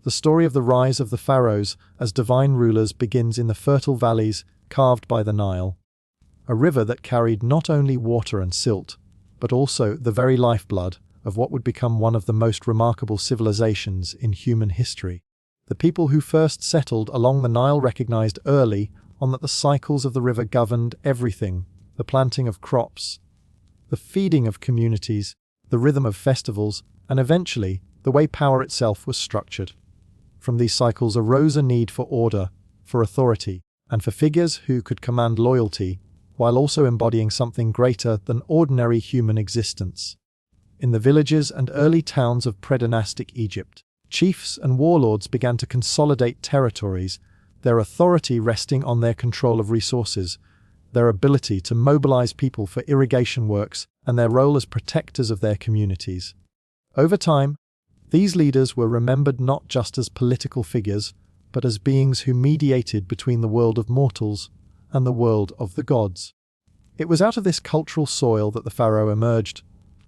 The story of the rise of the pharaohs as divine rulers begins in the fertile valleys carved by the Nile, a river that carried not only water and silt, but also the very lifeblood of what would become one of the most remarkable civilizations in human history. The people who first settled along the Nile recognized early on that the cycles of the river governed everything: the planting of crops, the feeding of communities, the rhythm of festivals, and eventually the way power itself was structured. From these cycles arose a need for order, for authority, and for figures who could command loyalty while also embodying something greater than ordinary human existence. In the villages and early towns of predynastic Egypt, chiefs and warlords began to consolidate territories, their authority resting on their control of resources, their ability to mobilize people for irrigation works, and their role as protectors of their communities. Over time, these leaders were remembered not just as political figures, but as beings who mediated between the world of mortals and the world of the gods. It was out of this cultural soil that the pharaoh emerged,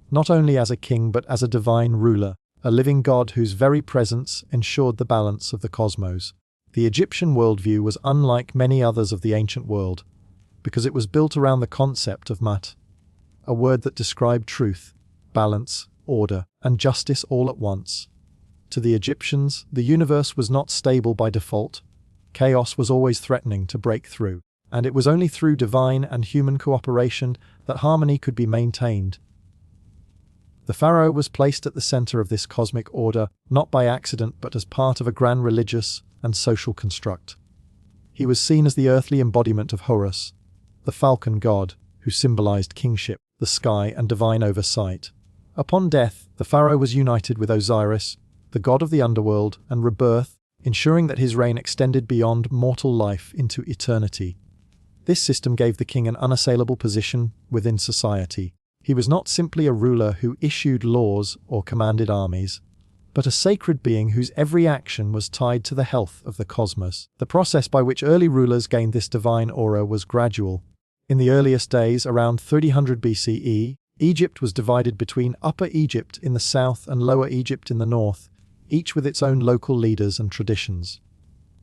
not only as a king but as a divine ruler, a living god whose very presence ensured the balance of the cosmos. The Egyptian worldview was unlike many others of the ancient world, because it was built around the concept of mat, a word that described truth, balance, order, and justice all at once. To the Egyptians, the universe was not stable by default. Chaos was always threatening to break through, and it was only through divine and human cooperation that harmony could be maintained. The pharaoh was placed at the center of this cosmic order, not by accident but as part of a grand religious and social construct. He was seen as the earthly embodiment of Horus, the falcon god, who symbolized kingship, the sky, and divine oversight. Upon death, the pharaoh was united with Osiris, the god of the underworld, and rebirth, ensuring that his reign extended beyond mortal life into eternity. This system gave the king an unassailable position within society. He was not simply a ruler who issued laws or commanded armies, but a sacred being whose every action was tied to the health of the cosmos. The process by which early rulers gained this divine aura was gradual. In the earliest days, around 300 BCE, Egypt was divided between Upper Egypt in the south and Lower Egypt in the north, each with its own local leaders and traditions.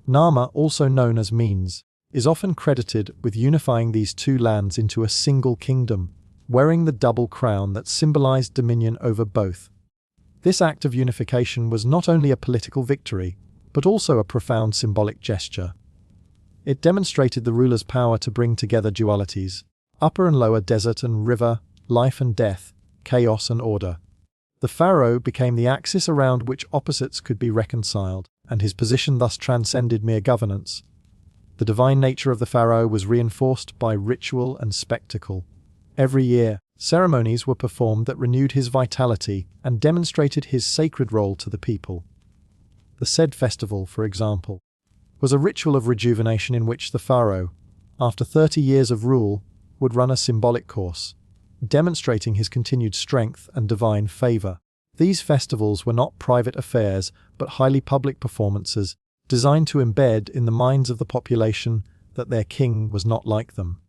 Nama, also known as Menes, is often credited with unifying these two lands into a single kingdom, wearing the double crown that symbolized dominion over both. This act of unification was not only a political victory, but also a profound symbolic gesture. It demonstrated the ruler's power to bring together dualities: upper and lower, desert and river, life and death, chaos and order. The pharaoh became the axis around which opposites could be reconciled, and his position thus transcended mere governance. The divine nature of the pharaoh was reinforced by ritual and spectacle. Every year, ceremonies were performed that renewed his vitality and demonstrated his sacred role to the people. The Sed festival, for example, was a ritual of rejuvenation in which the pharaoh, after 30 years of rule, would run a symbolic course, demonstrating his continued strength and divine favor. These festivals were not private affairs, but highly public performances, designed to embed in the minds of the population that their king was not like them.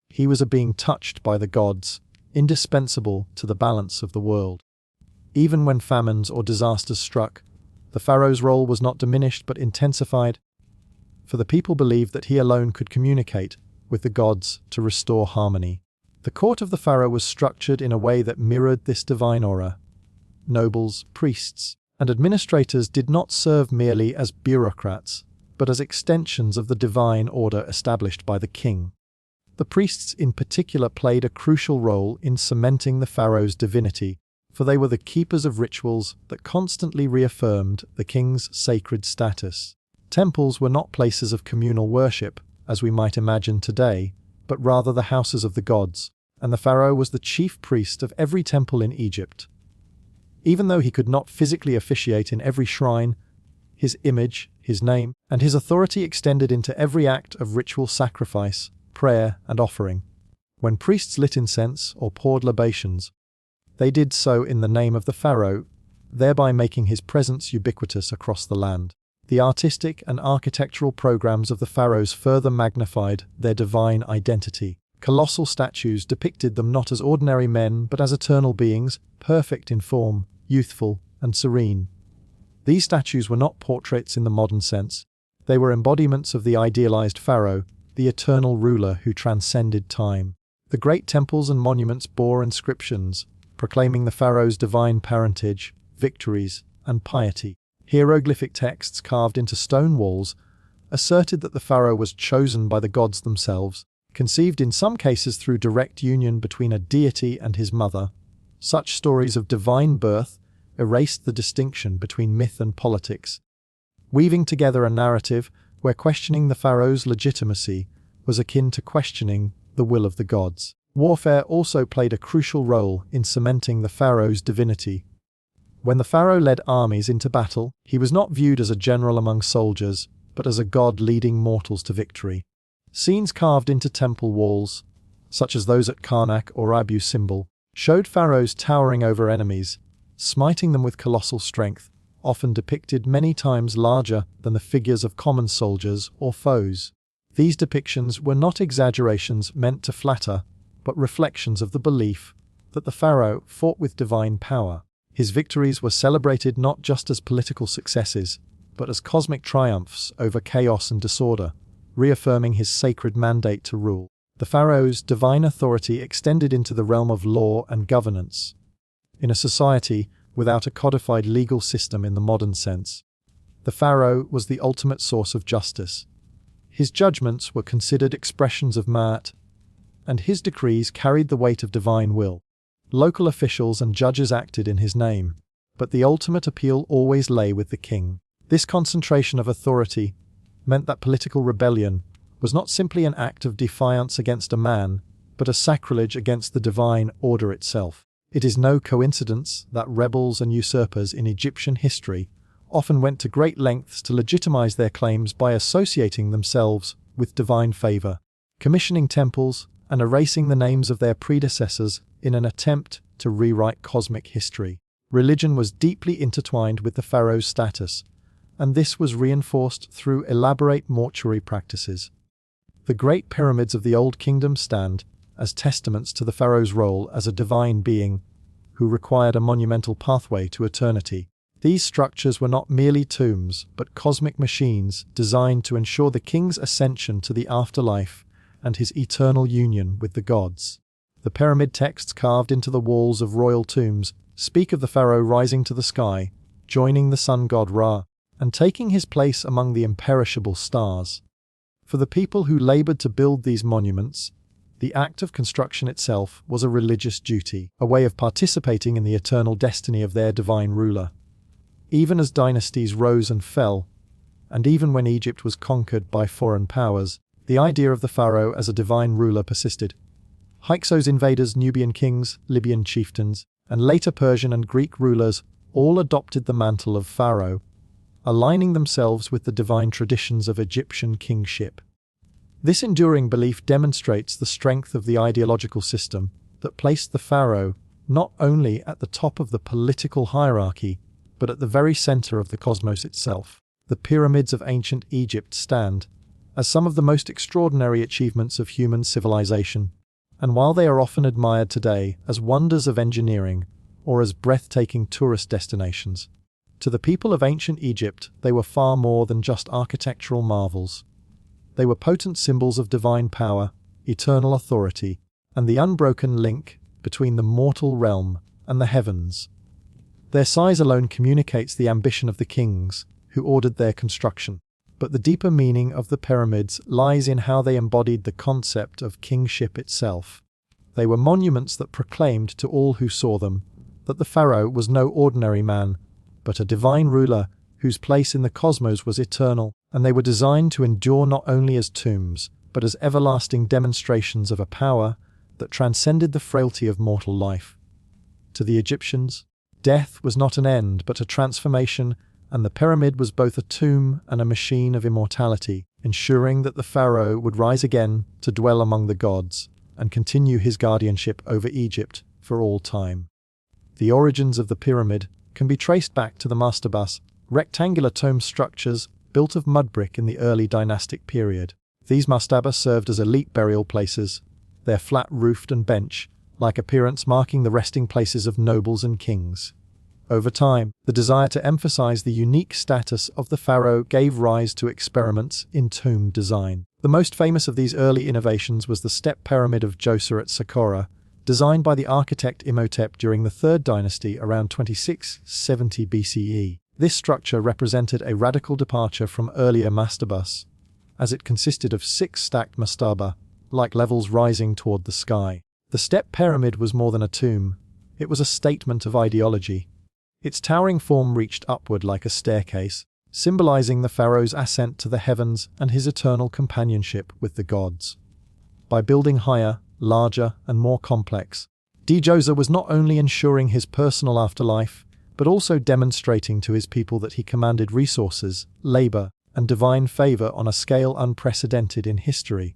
He was a being touched by the gods, indispensable to the balance of the world. Even when famines or disasters struck, the pharaoh's role was not diminished but intensified, for the people believed that he alone could communicate with the gods to restore harmony. The court of the pharaoh was structured in a way that mirrored this divine aura. Nobles, priests, and administrators did not serve merely as bureaucrats, but as extensions of the divine order established by the king. The priests in particular played a crucial role in cementing the pharaoh's divinity, for they were the keepers of rituals that constantly reaffirmed the king's sacred status. Temples were not places of communal worship, as we might imagine today, but rather the houses of the gods, and the pharaoh was the chief priest of every temple in Egypt. Even though he could not physically officiate in every shrine, his image, his name, and his authority extended into every act of ritual sacrifice, prayer, and offering. When priests lit incense or poured libations, they did so in the name of the pharaoh, thereby making his presence ubiquitous across the land. The artistic and architectural programs of the pharaohs further magnified their divine identity. Colossal statues depicted them not as ordinary men but as eternal beings, perfect in form, youthful, and serene. These statues were not portraits in the modern sense. They were embodiments of the idealized pharaoh, the eternal ruler who transcended time. The great temples and monuments bore inscriptions, proclaiming the pharaoh's divine parentage, victories, and piety. Hieroglyphic texts carved into stone walls asserted that the pharaoh was chosen by the gods themselves, conceived in some cases through direct union between a deity and his mother. Such stories of divine birth erased the distinction between myth and politics, weaving together a narrative where questioning the pharaoh's legitimacy was akin to questioning the will of the gods. Warfare also played a crucial role in cementing the pharaoh's divinity. When the pharaoh led armies into battle, he was not viewed as a general among soldiers, but as a god leading mortals to victory. Scenes carved into temple walls, such as those at Karnak or Abu Simbel, showed pharaohs towering over enemies, smiting them with colossal strength, often depicted many times larger than the figures of common soldiers or foes. These depictions were not exaggerations meant to flatter, but reflections of the belief that the pharaoh fought with divine power. His victories were celebrated not just as political successes, but as cosmic triumphs over chaos and disorder, reaffirming his sacred mandate to rule. The pharaoh's divine authority extended into the realm of law and governance. In a society without a codified legal system in the modern sense, the pharaoh was the ultimate source of justice. His judgments were considered expressions of Ma'at, and his decrees carried the weight of divine will. Local officials and judges acted in his name, but the ultimate appeal always lay with the king. This concentration of authority meant that political rebellion was not simply an act of defiance against a man, but a sacrilege against the divine order itself. It is no coincidence that rebels and usurpers in Egyptian history often went to great lengths to legitimize their claims by associating themselves with divine favor, commissioning temples, and erasing the names of their predecessors in an attempt to rewrite cosmic history. Religion was deeply intertwined with the pharaoh's status, and this was reinforced through elaborate mortuary practices. The Great Pyramids of the Old Kingdom stand as testaments to the pharaoh's role as a divine being who required a monumental pathway to eternity. These structures were not merely tombs, but cosmic machines designed to ensure the king's ascension to the afterlife and his eternal union with the gods. The pyramid texts carved into the walls of royal tombs speak of the pharaoh rising to the sky, joining the sun god Ra, and taking his place among the imperishable stars. For the people who labored to build these monuments, the act of construction itself was a religious duty, a way of participating in the eternal destiny of their divine ruler. Even as dynasties rose and fell, and even when Egypt was conquered by foreign powers, the idea of the pharaoh as a divine ruler persisted. Hyksos invaders, Nubian kings, Libyan chieftains, and later Persian and Greek rulers all adopted the mantle of pharaoh, aligning themselves with the divine traditions of Egyptian kingship. This enduring belief demonstrates the strength of the ideological system that placed the pharaoh not only at the top of the political hierarchy, but at the very center of the cosmos itself. The pyramids of ancient Egypt stand as some of the most extraordinary achievements of human civilization, and while they are often admired today as wonders of engineering or as breathtaking tourist destinations, to the people of ancient Egypt they were far more than just architectural marvels. They were potent symbols of divine power, eternal authority, and the unbroken link between the mortal realm and the heavens. Their size alone communicates the ambition of the kings who ordered their construction. But the deeper meaning of the pyramids lies in how they embodied the concept of kingship itself. They were monuments that proclaimed to all who saw them that the pharaoh was no ordinary man, but a divine ruler whose place in the cosmos was eternal, and they were designed to endure not only as tombs, but as everlasting demonstrations of a power that transcended the frailty of mortal life. To the Egyptians, death was not an end, but a transformation, and the pyramid was both a tomb and a machine of immortality, ensuring that the pharaoh would rise again to dwell among the gods and continue his guardianship over Egypt for all time. The origins of the pyramid can be traced back to the mastabas, rectangular tomb structures built of mud brick in the early dynastic period. These mastabas served as elite burial places, their flat-roofed and bench-like appearance marking the resting places of nobles and kings. Over time, the desire to emphasize the unique status of the pharaoh gave rise to experiments in tomb design. The most famous of these early innovations was the step pyramid of Djoser at Saqqara, designed by the architect Imhotep during the 3rd dynasty around 2670 BCE. This structure represented a radical departure from earlier mastabas, as it consisted of 6 stacked mastaba, like levels rising toward the sky. The step pyramid was more than a tomb. It was a statement of ideology. Its towering form reached upward like a staircase, symbolizing the pharaoh's ascent to the heavens and his eternal companionship with the gods. By building higher, larger, and more complex, Djoser was not only ensuring his personal afterlife, but also demonstrating to his people that he commanded resources, labor, and divine favor on a scale unprecedented in history.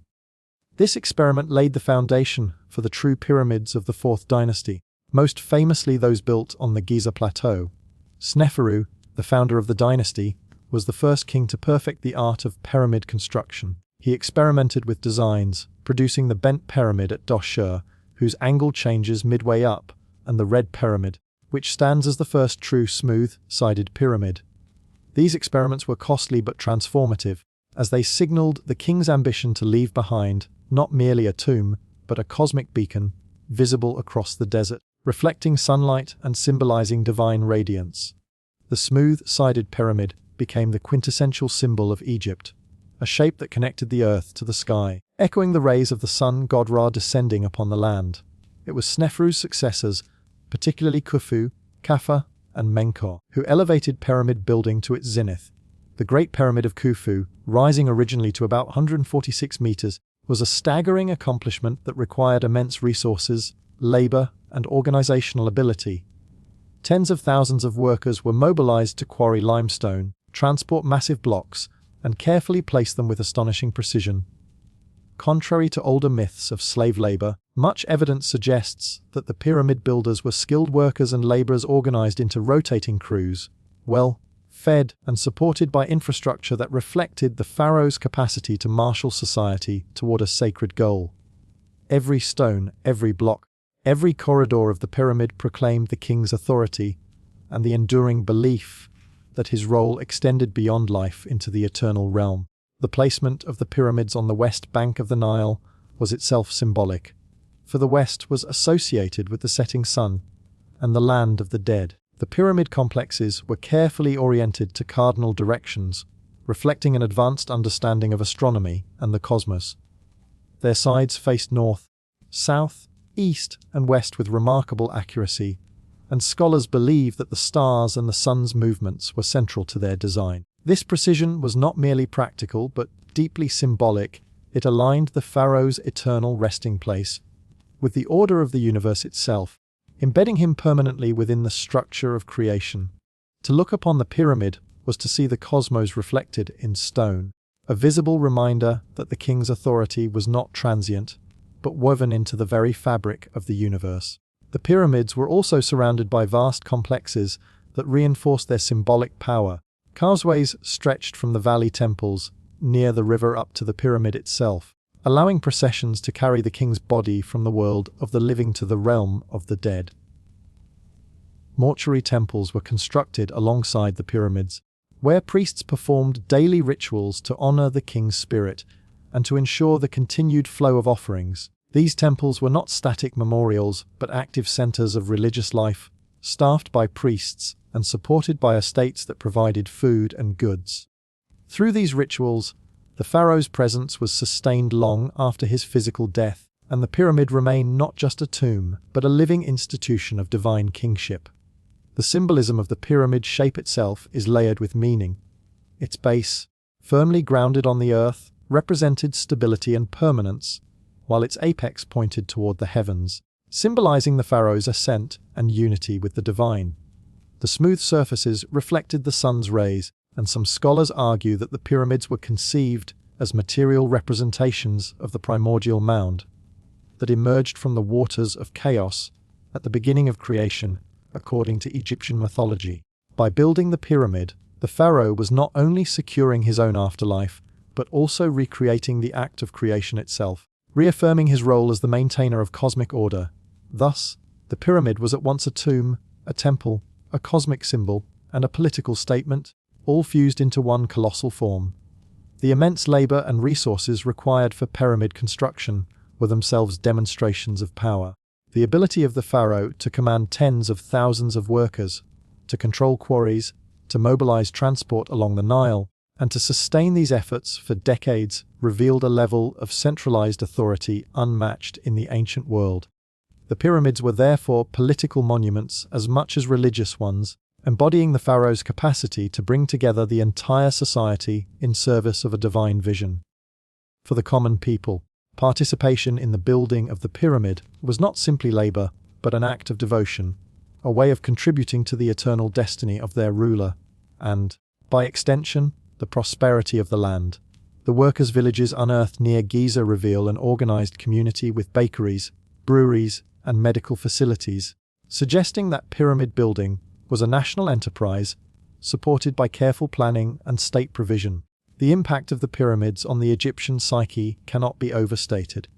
This experiment laid the foundation for the true pyramids of the 4th dynasty, most famously those built on the Giza Plateau. Sneferu, the founder of the dynasty, was the first king to perfect the art of pyramid construction. He experimented with designs, producing the bent pyramid at Djoser, whose angle changes midway up, and the red pyramid, which stands as the first true smooth-sided pyramid. These experiments were costly but transformative, as they signaled the king's ambition to leave behind not merely a tomb, but a cosmic beacon, visible across the desert, reflecting sunlight and symbolizing divine radiance. The smooth-sided pyramid became the quintessential symbol of Egypt, a shape that connected the earth to the sky, echoing the rays of the sun god Ra descending upon the land. It was Sneferu's successors, particularly Khufu, Khafre, and Menkaure, who elevated pyramid building to its zenith. The Great Pyramid of Khufu, rising originally to about 146 meters, was a staggering accomplishment that required immense resources, labor, and organizational ability. Tens of thousands of workers were mobilized to quarry limestone, transport massive blocks, and carefully place them with astonishing precision. Contrary to older myths of slave labor, much evidence suggests that the pyramid builders were skilled workers and laborers organized into rotating crews, well-fed and supported by infrastructure that reflected the pharaoh's capacity to marshal society toward a sacred goal. Every stone, every block, every corridor of the pyramid proclaimed the king's authority and the enduring belief that his role extended beyond life into the eternal realm. The placement of the pyramids on the west bank of the Nile was itself symbolic, for the west was associated with the setting sun and the land of the dead. The pyramid complexes were carefully oriented to cardinal directions, reflecting an advanced understanding of astronomy and the cosmos. Their sides faced north, south, east, and west with remarkable accuracy, and scholars believe that the stars and the sun's movements were central to their design. This precision was not merely practical, but deeply symbolic. It aligned the pharaoh's eternal resting place with the order of the universe itself, embedding him permanently within the structure of creation. To look upon the pyramid was to see the cosmos reflected in stone, a visible reminder that the king's authority was not transient, but woven into the very fabric of the universe. The pyramids were also surrounded by vast complexes that reinforced their symbolic power. Causeways stretched from the valley temples near the river up to the pyramid itself, allowing processions to carry the king's body from the world of the living to the realm of the dead. Mortuary temples were constructed alongside the pyramids, where priests performed daily rituals to honor the king's spirit and to ensure the continued flow of offerings. These temples were not static memorials, but active centers of religious life, staffed by priests and supported by estates that provided food and goods. Through these rituals, the pharaoh's presence was sustained long after his physical death, and the pyramid remained not just a tomb, but a living institution of divine kingship. The symbolism of the pyramid shape itself is layered with meaning. Its base, firmly grounded on the earth, represented stability and permanence, while its apex pointed toward the heavens, symbolizing the pharaoh's ascent and unity with the divine. The smooth surfaces reflected the sun's rays, and some scholars argue that the pyramids were conceived as material representations of the primordial mound that emerged from the waters of chaos at the beginning of creation, according to Egyptian mythology. By building the pyramid, the pharaoh was not only securing his own afterlife, but also recreating the act of creation itself, reaffirming his role as the maintainer of cosmic order. Thus, the pyramid was at once a tomb, a temple, a cosmic symbol, and a political statement, all fused into one colossal form. The immense labor and resources required for pyramid construction were themselves demonstrations of power. The ability of the pharaoh to command tens of thousands of workers, to control quarries, to mobilize transport along the Nile, and to sustain these efforts for decades revealed a level of centralized authority unmatched in the ancient world. The pyramids were therefore political monuments as much as religious ones, embodying the pharaoh's capacity to bring together the entire society in service of a divine vision. For the common people, participation in the building of the pyramid was not simply labor, but an act of devotion, a way of contributing to the eternal destiny of their ruler, and, by extension, the prosperity of the land. The workers' villages unearthed near Giza reveal an organized community with bakeries, breweries, and medical facilities, suggesting that pyramid building was a national enterprise supported by careful planning and state provision. The impact of the pyramids on the Egyptian psyche cannot be overstated.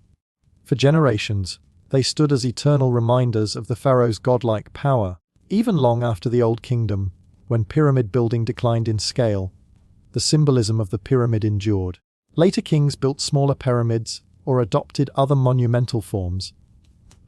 For generations, they stood as eternal reminders of the pharaoh's godlike power, even long after the Old Kingdom, when pyramid building declined in scale. The symbolism of the pyramid endured. Later kings built smaller pyramids or adopted other monumental forms,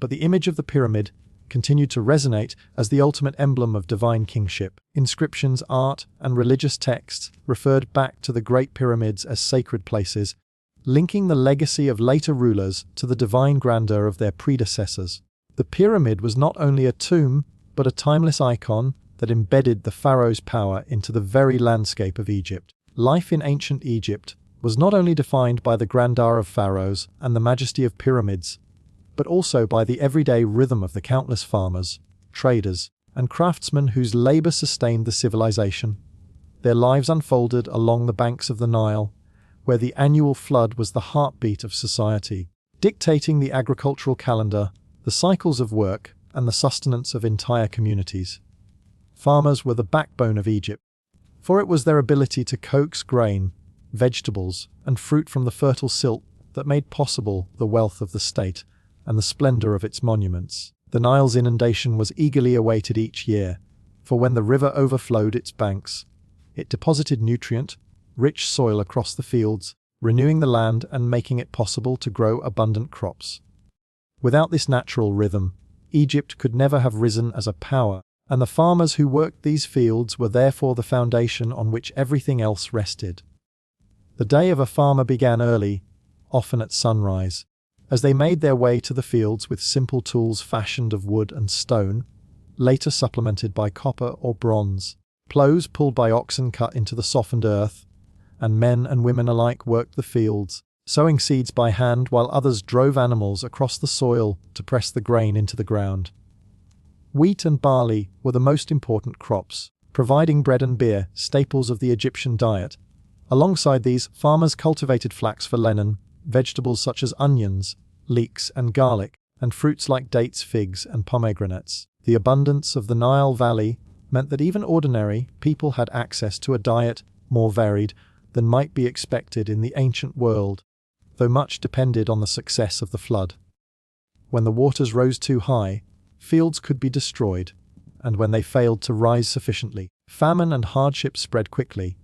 but the image of the pyramid continued to resonate as the ultimate emblem of divine kingship. Inscriptions, art, and religious texts referred back to the Great Pyramids as sacred places, linking the legacy of later rulers to the divine grandeur of their predecessors. The pyramid was not only a tomb, but a timeless icon that embedded the pharaoh's power into the very landscape of Egypt. Life in ancient Egypt was not only defined by the grandeur of pharaohs and the majesty of pyramids, but also by the everyday rhythm of the countless farmers, traders, and craftsmen whose labor sustained the civilization. Their lives unfolded along the banks of the Nile, where the annual flood was the heartbeat of society, dictating the agricultural calendar, the cycles of work, and the sustenance of entire communities. Farmers were the backbone of Egypt, for it was their ability to coax grain, vegetables, and fruit from the fertile silt that made possible the wealth of the state and the splendor of its monuments. The Nile's inundation was eagerly awaited each year, for when the river overflowed its banks, it deposited nutrient-rich soil across the fields, renewing the land and making it possible to grow abundant crops. Without this natural rhythm, Egypt could never have risen as a power, and the farmers who worked these fields were therefore the foundation on which everything else rested. The day of a farmer began early, often at sunrise, as they made their way to the fields with simple tools fashioned of wood and stone, later supplemented by copper or bronze. Plows pulled by oxen cut into the softened earth, and men and women alike worked the fields, sowing seeds by hand while others drove animals across the soil to press the grain into the ground. Wheat and barley were the most important crops, providing bread and beer, staples of the Egyptian diet. Alongside these, farmers cultivated flax for linen, vegetables such as onions, leeks, and garlic, and fruits like dates, figs, and pomegranates. The abundance of the Nile Valley meant that even ordinary people had access to a diet more varied than might be expected in the ancient world, though much depended on the success of the flood. When the waters rose too high, fields could be destroyed, and when they failed to rise sufficiently, famine and hardship spread quickly.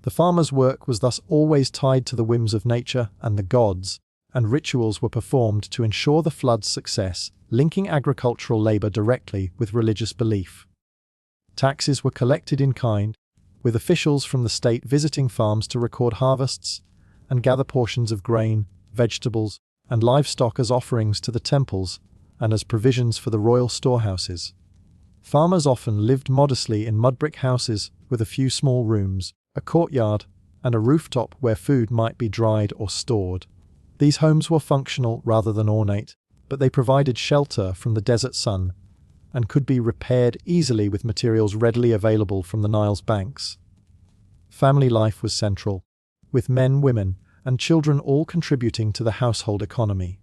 The farmer's work was thus always tied to the whims of nature and the gods, and rituals were performed to ensure the flood's success, linking agricultural labor directly with religious belief. Taxes were collected in kind, with officials from the state visiting farms to record harvests and gather portions of grain, vegetables, and livestock as offerings to the temples and as provisions for the royal storehouses. Farmers often lived modestly in mud-brick houses with a few small rooms, a courtyard, and a rooftop where food might be dried or stored. These homes were functional rather than ornate, but they provided shelter from the desert sun and could be repaired easily with materials readily available from the Nile's banks. Family life was central, with men, women, and children all contributing to the household economy.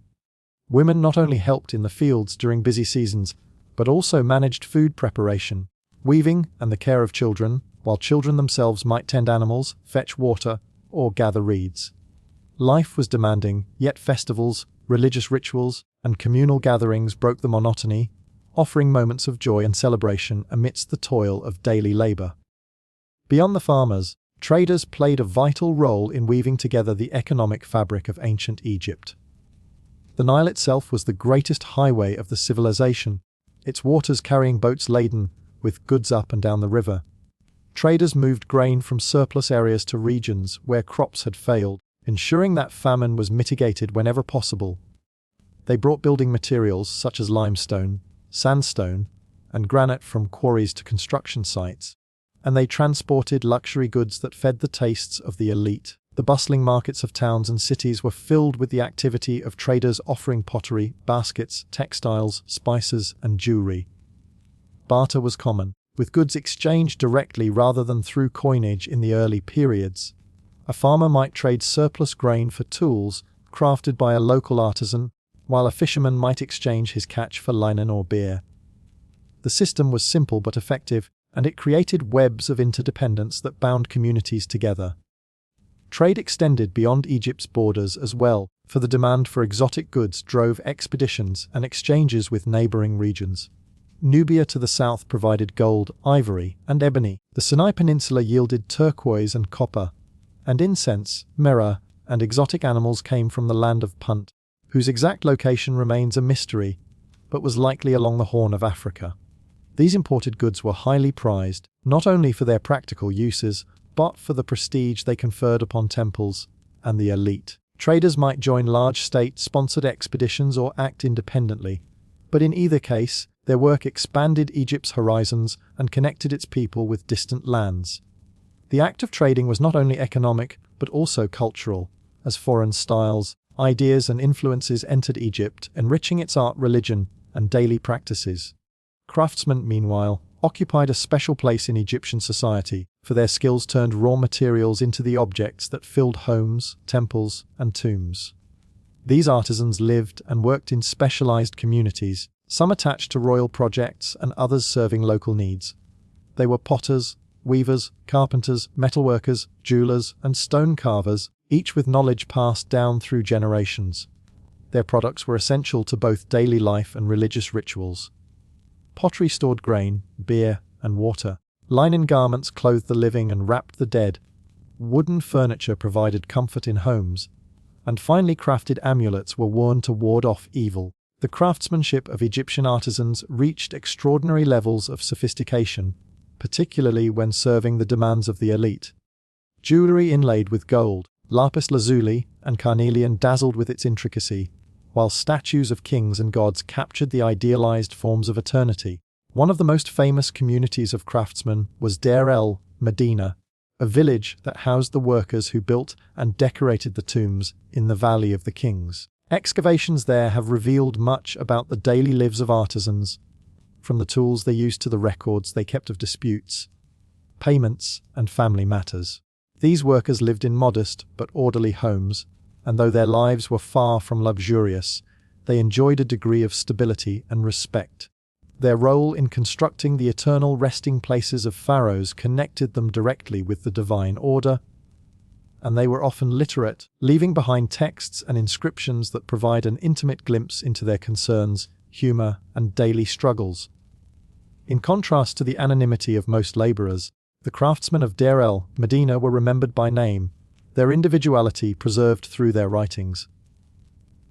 Women not only helped in the fields during busy seasons, but also managed food preparation, weaving, and the care of children, while children themselves might tend animals, fetch water, or gather reeds. Life was demanding, yet festivals, religious rituals, and communal gatherings broke the monotony, offering moments of joy and celebration amidst the toil of daily labor. Beyond the farmers, traders played a vital role in weaving together the economic fabric of ancient Egypt. The Nile itself was the greatest highway of the civilization, its waters carrying boats laden with goods up and down the river. Traders moved grain from surplus areas to regions where crops had failed, ensuring that famine was mitigated whenever possible. They brought building materials such as limestone, sandstone, and granite from quarries to construction sites, and they transported luxury goods that fed the tastes of the elite. The bustling markets of towns and cities were filled with the activity of traders offering pottery, baskets, textiles, spices, and jewelry. Barter was common, with goods exchanged directly rather than through coinage in the early periods. A farmer might trade surplus grain for tools crafted by a local artisan, while a fisherman might exchange his catch for linen or beer. The system was simple but effective, and it created webs of interdependence that bound communities together. Trade extended beyond Egypt's borders as well, for the demand for exotic goods drove expeditions and exchanges with neighboring regions. Nubia to the south provided gold, ivory, and ebony. The Sinai Peninsula yielded turquoise and copper, and incense, myrrh, and exotic animals came from the land of Punt, whose exact location remains a mystery, but was likely along the Horn of Africa. These imported goods were highly prized, not only for their practical uses, but for the prestige they conferred upon temples and the elite. Traders might join large state-sponsored expeditions or act independently, but in either case, their work expanded Egypt's horizons and connected its people with distant lands. The act of trading was not only economic, but also cultural, as foreign styles, ideas and influences entered Egypt, enriching its art, religion, and daily practices. Craftsmen, meanwhile, occupied a special place in Egyptian society, for their skills turned raw materials into the objects that filled homes, temples, and tombs. These artisans lived and worked in specialized communities, some attached to royal projects and others serving local needs. They were potters, weavers, carpenters, metalworkers, jewelers, and stone carvers, each with knowledge passed down through generations. Their products were essential to both daily life and religious rituals. Pottery stored grain, beer, and water. Linen garments clothed the living and wrapped the dead. Wooden furniture provided comfort in homes. And finely crafted amulets were worn to ward off evil. The craftsmanship of Egyptian artisans reached extraordinary levels of sophistication, particularly when serving the demands of the elite. Jewelry inlaid with gold, lapis lazuli, and carnelian dazzled with its intricacy, while statues of kings and gods captured the idealized forms of eternity. One of the most famous communities of craftsmen was Deir el-Medina, a village that housed the workers who built and decorated the tombs in the Valley of the Kings. Excavations there have revealed much about the daily lives of artisans, from the tools they used to the records they kept of disputes, payments, and family matters. These workers lived in modest but orderly homes, and though their lives were far from luxurious, they enjoyed a degree of stability and respect. Their role in constructing the eternal resting places of pharaohs connected them directly with the divine order, and they were often literate, leaving behind texts and inscriptions that provide an intimate glimpse into their concerns, humor, and daily struggles. In contrast to the anonymity of most laborers, the craftsmen of Deir el-Medina were remembered by name, their individuality preserved through their writings.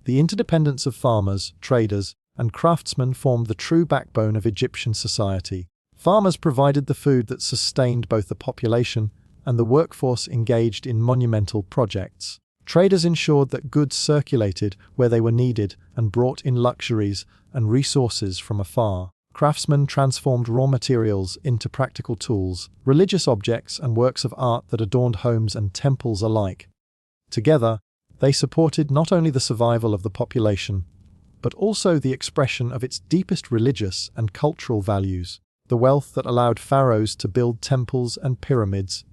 The interdependence of farmers, traders, and craftsmen formed the true backbone of Egyptian society. Farmers provided the food that sustained both the population and the workforce engaged in monumental projects. Traders ensured that goods circulated where they were needed and brought in luxuries and resources from afar. Craftsmen transformed raw materials into practical tools, religious objects, and works of art that adorned homes and temples alike. Together, they supported not only the survival of the population, but also the expression of its deepest religious and cultural values. The wealth that allowed pharaohs to build temples and pyramids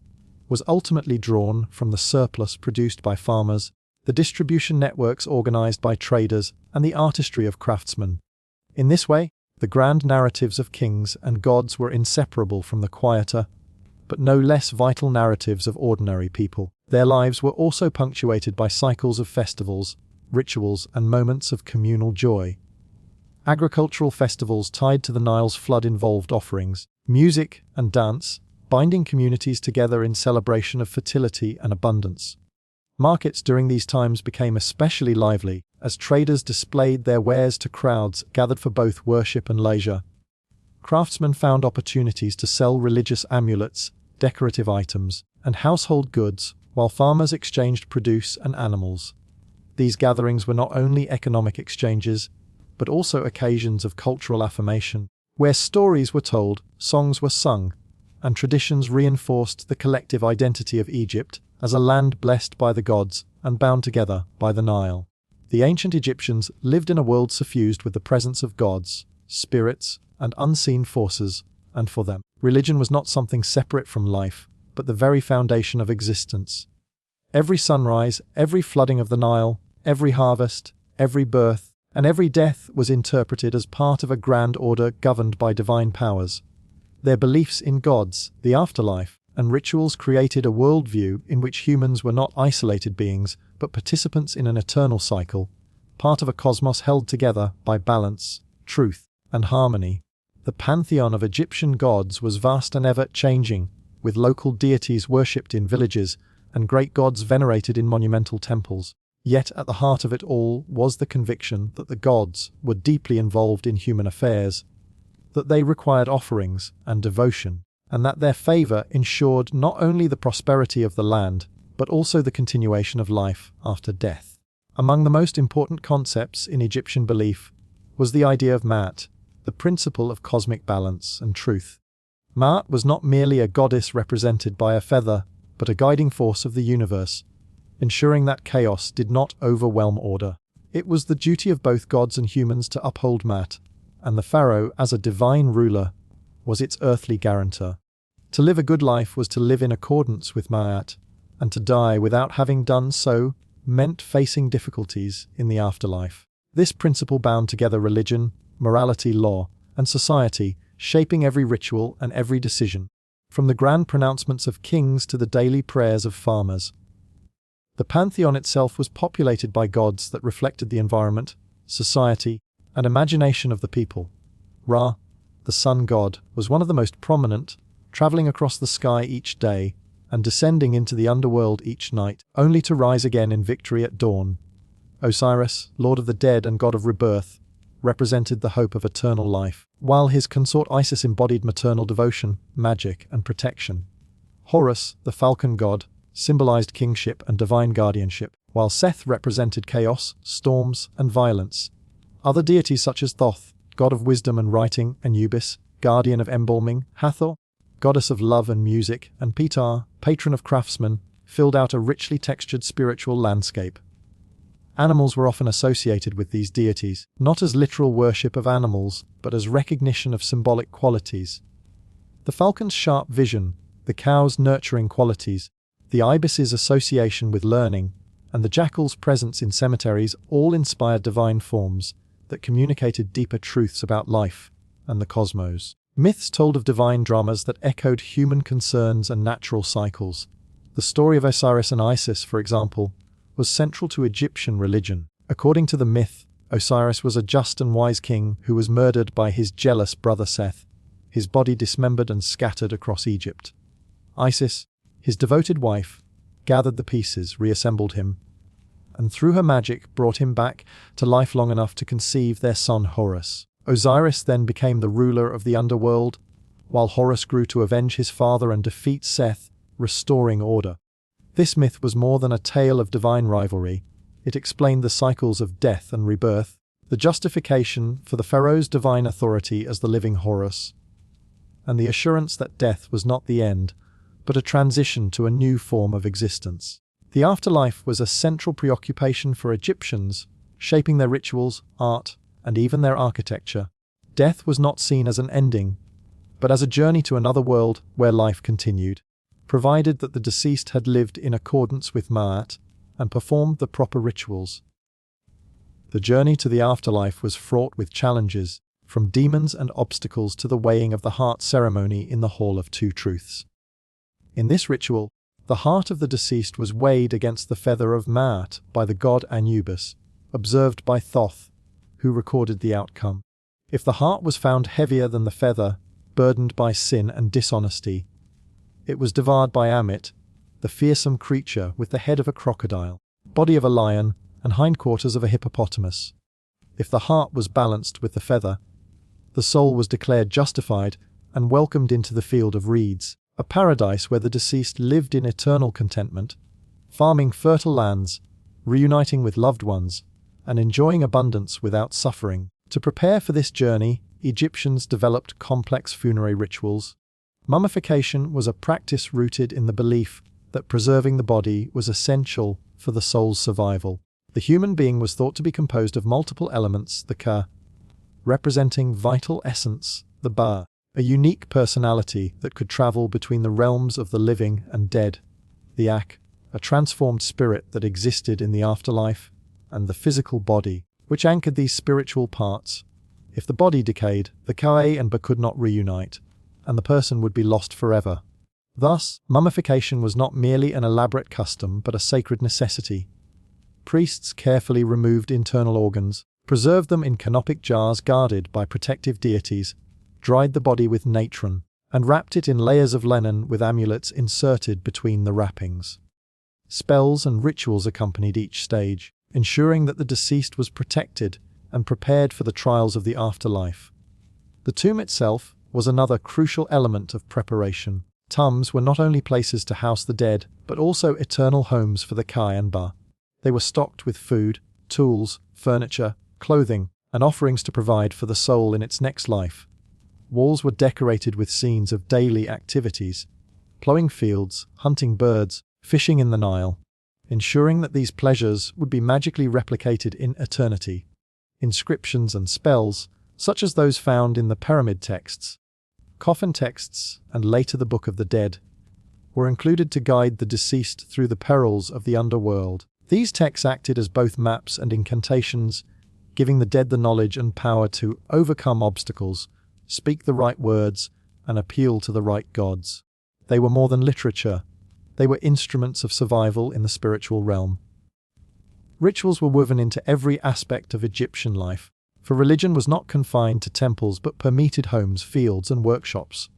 was ultimately drawn from the surplus produced by farmers, the distribution networks organized by traders, and the artistry of craftsmen. In this way, the grand narratives of kings and gods were inseparable from the quieter, but no less vital narratives of ordinary people. Their lives were also punctuated by cycles of festivals, rituals, and moments of communal joy. Agricultural festivals tied to the Nile's flood involved offerings, music, and dance, binding communities together in celebration of fertility and abundance. Markets during these times became especially lively, as traders displayed their wares to crowds gathered for both worship and leisure. Craftsmen found opportunities to sell religious amulets, decorative items, and household goods, while farmers exchanged produce and animals. These gatherings were not only economic exchanges, but also occasions of cultural affirmation, where stories were told, songs were sung, and traditions reinforced the collective identity of Egypt as a land blessed by the gods and bound together by the Nile. The ancient Egyptians lived in a world suffused with the presence of gods, spirits, and unseen forces, and for them, religion was not something separate from life, but the very foundation of existence. Every sunrise, every flooding of the Nile, every harvest, every birth, and every death was interpreted as part of a grand order governed by divine powers. Their beliefs in gods, the afterlife, and rituals created a worldview in which humans were not isolated beings, but participants in an eternal cycle, part of a cosmos held together by balance, truth, and harmony. The pantheon of Egyptian gods was vast and ever-changing, with local deities worshipped in villages and great gods venerated in monumental temples. Yet at the heart of it all was the conviction that the gods were deeply involved in human affairs, that they required offerings and devotion, and that their favor ensured not only the prosperity of the land, but also the continuation of life after death. Among the most important concepts in Egyptian belief was the idea of Ma'at, the principle of cosmic balance and truth. Ma'at was not merely a goddess represented by a feather, but a guiding force of the universe, ensuring that chaos did not overwhelm order. It was the duty of both gods and humans to uphold Ma'at, and the pharaoh, as a divine ruler, was its earthly guarantor. To live a good life was to live in accordance with Ma'at, and to die without having done so meant facing difficulties in the afterlife. This principle bound together religion, morality, law, and society, shaping every ritual and every decision, from the grand pronouncements of kings to the daily prayers of farmers. The pantheon itself was populated by gods that reflected the environment, society, and imagination of the people. Ra, the sun god, was one of the most prominent, traveling across the sky each day and descending into the underworld each night, only to rise again in victory at dawn. Osiris, lord of the dead and god of rebirth, represented the hope of eternal life, while his consort Isis embodied maternal devotion, magic, and protection. Horus, the falcon god, symbolized kingship and divine guardianship, while Seth represented chaos, storms, and violence. Other deities such as Thoth, god of wisdom and writing, Anubis, guardian of embalming, Hathor, goddess of love and music, and Ptah, patron of craftsmen, filled out a richly textured spiritual landscape. Animals were often associated with these deities, not as literal worship of animals, but as recognition of symbolic qualities. The falcon's sharp vision, the cow's nurturing qualities, the ibis's association with learning, and the jackal's presence in cemeteries all inspired divine forms that communicated deeper truths about life and the cosmos. Myths told of divine dramas that echoed human concerns and natural cycles. The story of Osiris and Isis, for example, was central to Egyptian religion. According to the myth, Osiris was a just and wise king who was murdered by his jealous brother Seth, his body dismembered and scattered across Egypt. Isis, his devoted wife, gathered the pieces, reassembled him, and through her magic brought him back to life long enough to conceive their son Horus. Osiris then became the ruler of the underworld, while Horus grew to avenge his father and defeat Seth, restoring order. This myth was more than a tale of divine rivalry. It explained the cycles of death and rebirth, the justification for the pharaoh's divine authority as the living Horus, and the assurance that death was not the end, but a transition to a new form of existence. The afterlife was a central preoccupation for Egyptians, shaping their rituals, art, and even their architecture. Death was not seen as an ending, but as a journey to another world where life continued, provided that the deceased had lived in accordance with Ma'at and performed the proper rituals. The journey to the afterlife was fraught with challenges, from demons and obstacles to the weighing of the heart ceremony in the Hall of Two Truths. In this ritual, the heart of the deceased was weighed against the feather of Ma'at by the god Anubis, observed by Thoth, who recorded the outcome. If the heart was found heavier than the feather, burdened by sin and dishonesty, it was devoured by Amit, the fearsome creature with the head of a crocodile, body of a lion, and hindquarters of a hippopotamus. If the heart was balanced with the feather, the soul was declared justified and welcomed into the field of reeds, a paradise where the deceased lived in eternal contentment, farming fertile lands, reuniting with loved ones, and enjoying abundance without suffering. To prepare for this journey, Egyptians developed complex funerary rituals. Mummification was a practice rooted in the belief that preserving the body was essential for the soul's survival. The human being was thought to be composed of multiple elements, the ka, representing vital essence, the ba, a unique personality that could travel between the realms of the living and dead, the ak, a transformed spirit that existed in the afterlife, and the physical body, which anchored these spiritual parts. If the body decayed, the ka and ba could not reunite, and the person would be lost forever. Thus, mummification was not merely an elaborate custom but a sacred necessity. Priests carefully removed internal organs, preserved them in canopic jars guarded by protective deities, dried the body with natron, and wrapped it in layers of linen with amulets inserted between the wrappings. Spells and rituals accompanied each stage, ensuring that the deceased was protected and prepared for the trials of the afterlife. The tomb itself was another crucial element of preparation. Tombs were not only places to house the dead, but also eternal homes for the ka and ba. They were stocked with food, tools, furniture, clothing, and offerings to provide for the soul in its next life. Walls were decorated with scenes of daily activities, plowing fields, hunting birds, fishing in the Nile, ensuring that these pleasures would be magically replicated in eternity. Inscriptions and spells, such as those found in the pyramid texts, coffin texts, and later the Book of the Dead, were included to guide the deceased through the perils of the underworld. These texts acted as both maps and incantations, giving the dead the knowledge and power to overcome obstacles, speak the right words, and appeal to the right gods. They were more than literature. They were instruments of survival in the spiritual realm. Rituals were woven into every aspect of Egyptian life, for religion was not confined to temples but permeated homes, fields, and workshops.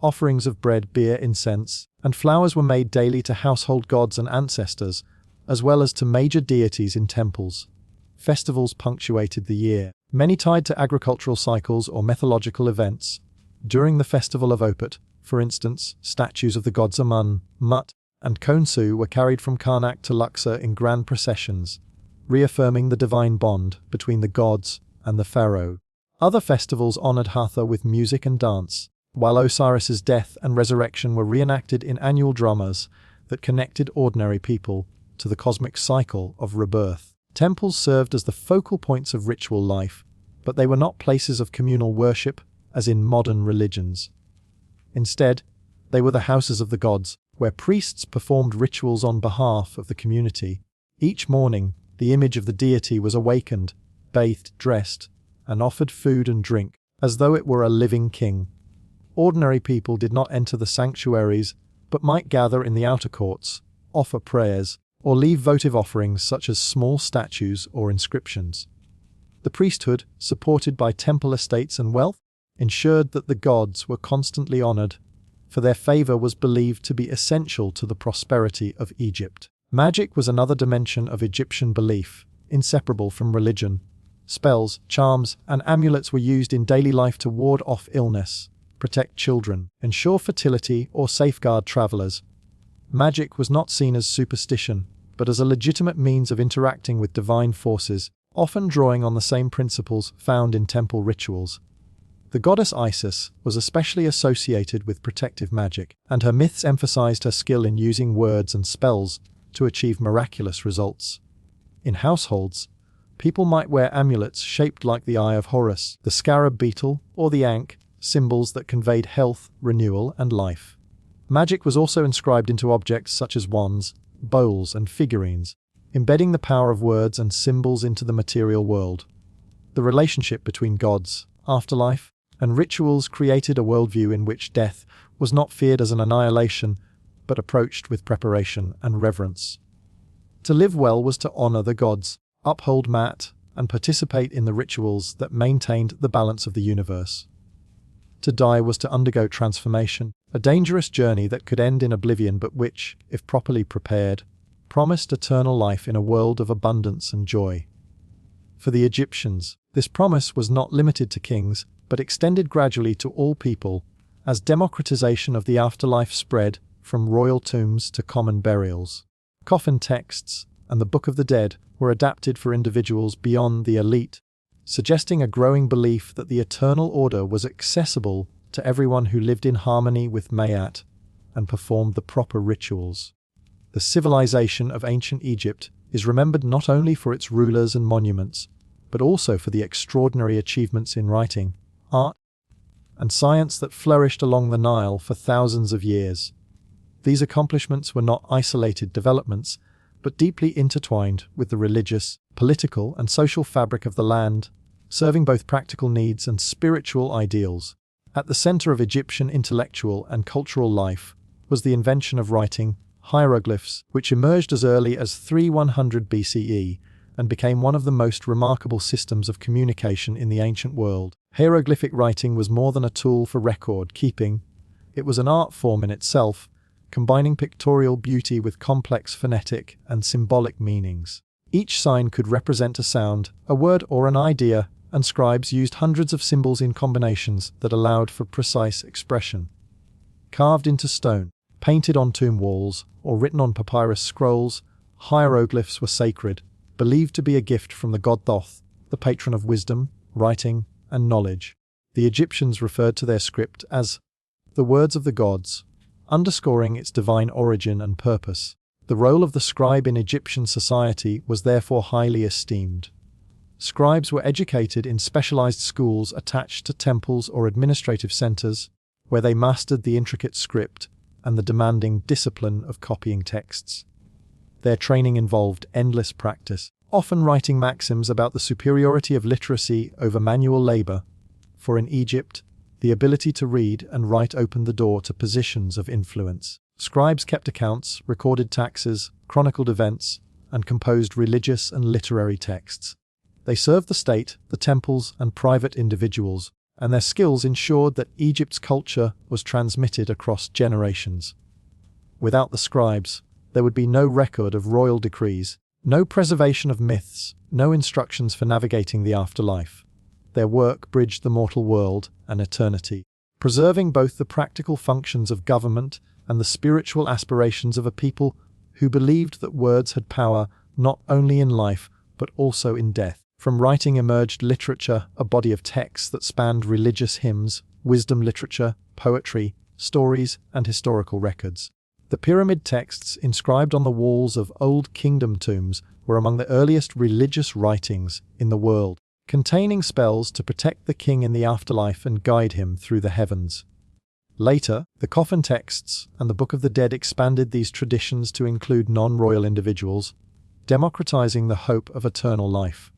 Offerings of bread, beer, incense, and flowers were made daily to household gods and ancestors, as well as to major deities in temples. Festivals punctuated the year, many tied to agricultural cycles or mythological events. During the festival of Opet, for instance, statues of the gods Amun, Mut, and Khonsu were carried from Karnak to Luxor in grand processions, reaffirming the divine bond between the gods and the pharaoh. Other festivals honored Hathor with music and dance, while Osiris's death and resurrection were reenacted in annual dramas that connected ordinary people to the cosmic cycle of rebirth. Temples served as the focal points of ritual life, but they were not places of communal worship, as in modern religions. Instead, they were the houses of the gods, where priests performed rituals on behalf of the community. Each morning, the image of the deity was awakened, bathed, dressed, and offered food and drink, as though it were a living king. Ordinary people did not enter the sanctuaries, but might gather in the outer courts, offer prayers, or leave votive offerings such as small statues or inscriptions. The priesthood, supported by temple estates and wealth, ensured that the gods were constantly honored, for their favor was believed to be essential to the prosperity of Egypt. Magic was another dimension of Egyptian belief, inseparable from religion. Spells, charms, and amulets were used in daily life to ward off illness, protect children, ensure fertility, or safeguard travelers. Magic was not seen as superstition, but as a legitimate means of interacting with divine forces, often drawing on the same principles found in temple rituals. The goddess Isis was especially associated with protective magic, and her myths emphasized her skill in using words and spells to achieve miraculous results. In households, people might wear amulets shaped like the Eye of Horus, the scarab beetle, or the ankh, symbols that conveyed health, renewal, and life. Magic was also inscribed into objects such as wands, bowls, and figurines, embedding the power of words and symbols into the material world. The relationship between gods, afterlife, and rituals created a worldview in which death was not feared as an annihilation, but approached with preparation and reverence. To live well was to honor the gods, uphold Mat, and participate in the rituals that maintained the balance of the universe. To die was to undergo transformation, a dangerous journey that could end in oblivion but which, if properly prepared, promised eternal life in a world of abundance and joy. For the Egyptians, this promise was not limited to kings, but extended gradually to all people, as democratization of the afterlife spread from royal tombs to common burials. Coffin texts and the Book of the Dead were adapted for individuals beyond the elite, suggesting a growing belief that the eternal order was accessible to everyone who lived in harmony with Mayat and performed the proper rituals. The civilization of ancient Egypt is remembered not only for its rulers and monuments, but also for the extraordinary achievements in writing, art, and science that flourished along the Nile for thousands of years. These accomplishments were not isolated developments, but deeply intertwined with the religious, political, and social fabric of the land, serving both practical needs and spiritual ideals. At the center of Egyptian intellectual and cultural life was the invention of writing, hieroglyphs, which emerged as early as 3100 BCE and became one of the most remarkable systems of communication in the ancient world. Hieroglyphic writing was more than a tool for record keeping. It was an art form in itself, combining pictorial beauty with complex phonetic and symbolic meanings. Each sign could represent a sound, a word, or an idea, and scribes used hundreds of symbols in combinations that allowed for precise expression. Carved into stone, painted on tomb walls, or written on papyrus scrolls, hieroglyphs were sacred, believed to be a gift from the god Thoth, the patron of wisdom, writing, and knowledge. The Egyptians referred to their script as the words of the gods, underscoring its divine origin and purpose. The role of the scribe in Egyptian society was therefore highly esteemed. Scribes were educated in specialized schools attached to temples or administrative centers, where they mastered the intricate script and the demanding discipline of copying texts. Their training involved endless practice, often writing maxims about the superiority of literacy over manual labor, for in Egypt, the ability to read and write opened the door to positions of influence. Scribes kept accounts, recorded taxes, chronicled events, and composed religious and literary texts. They served the state, the temples, and private individuals, and their skills ensured that Egypt's culture was transmitted across generations. Without the scribes, there would be no record of royal decrees, no preservation of myths, no instructions for navigating the afterlife. Their work bridged the mortal world and eternity, preserving both the practical functions of government and the spiritual aspirations of a people who believed that words had power not only in life but also in death. From writing emerged literature, a body of texts that spanned religious hymns, wisdom literature, poetry, stories, and historical records. The pyramid texts inscribed on the walls of Old Kingdom tombs were among the earliest religious writings in the world, containing spells to protect the king in the afterlife and guide him through the heavens. Later, the coffin texts and the Book of the Dead expanded these traditions to include non-royal individuals, democratizing the hope of eternal life.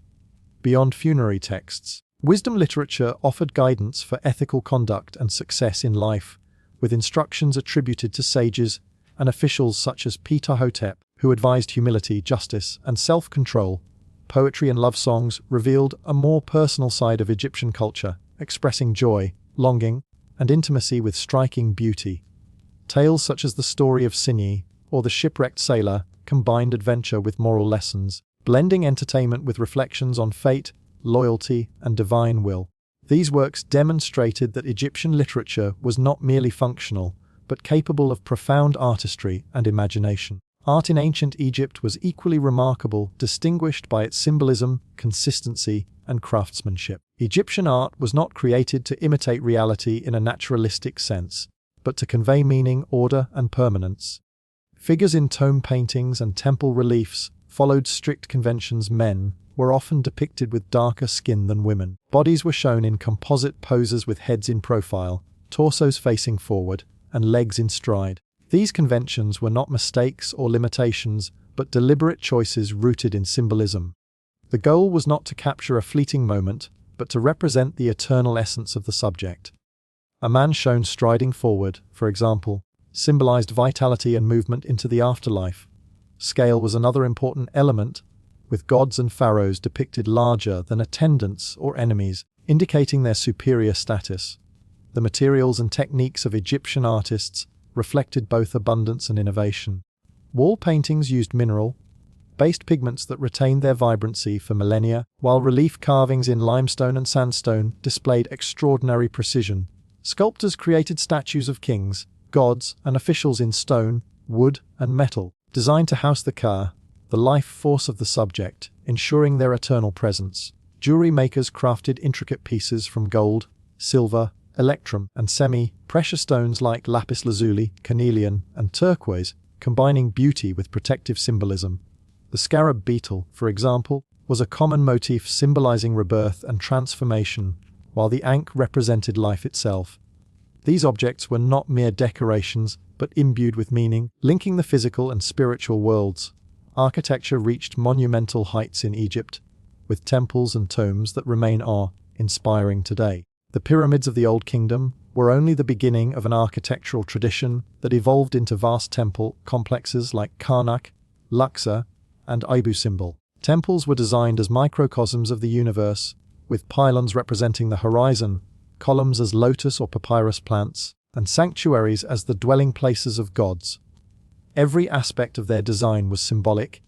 Beyond funerary texts, wisdom literature offered guidance for ethical conduct and success in life, with instructions attributed to sages and officials such as Ptah-hotep, who advised humility, justice, and self-control. Poetry and love songs revealed a more personal side of Egyptian culture, expressing joy, longing, and intimacy with striking beauty. Tales such as the story of Sinni or the shipwrecked sailor combined adventure with moral lessons, blending entertainment with reflections on fate, loyalty, and divine will. These works demonstrated that Egyptian literature was not merely functional, but capable of profound artistry and imagination. Art in ancient Egypt was equally remarkable, distinguished by its symbolism, consistency, and craftsmanship. Egyptian art was not created to imitate reality in a naturalistic sense, but to convey meaning, order, and permanence. Figures in tomb paintings and temple reliefs followed strict conventions. Men were often depicted with darker skin than women. Bodies were shown in composite poses with heads in profile, torsos facing forward, and legs in stride. These conventions were not mistakes or limitations, but deliberate choices rooted in symbolism. The goal was not to capture a fleeting moment, but to represent the eternal essence of the subject. A man shown striding forward, for example, symbolized vitality and movement into the afterlife. Scale was another important element, with gods and pharaohs depicted larger than attendants or enemies, indicating their superior status. The materials and techniques of Egyptian artists reflected both abundance and innovation. Wall paintings used mineral-based pigments that retained their vibrancy for millennia, while relief carvings in limestone and sandstone displayed extraordinary precision. Sculptors created statues of kings, gods, and officials in stone, wood, and metal, designed to house the life force of the subject, ensuring their eternal presence. Jewelry makers crafted intricate pieces from gold, silver, electrum, and semi-precious stones like lapis lazuli, carnelian, and turquoise, combining beauty with protective symbolism. The scarab beetle, for example, was a common motif symbolizing rebirth and transformation, while the ankh represented life itself. These objects were not mere decorations, but imbued with meaning, linking the physical and spiritual worlds. Architecture reached monumental heights in Egypt, with temples and tombs that remain awe-inspiring today. The pyramids of the Old Kingdom were only the beginning of an architectural tradition that evolved into vast temple complexes like Karnak, Luxor, and Abu Simbel. Temples were designed as microcosms of the universe, with pylons representing the horizon, columns as lotus or papyrus plants, and sanctuaries as the dwelling places of gods. Every aspect of their design was symbolic,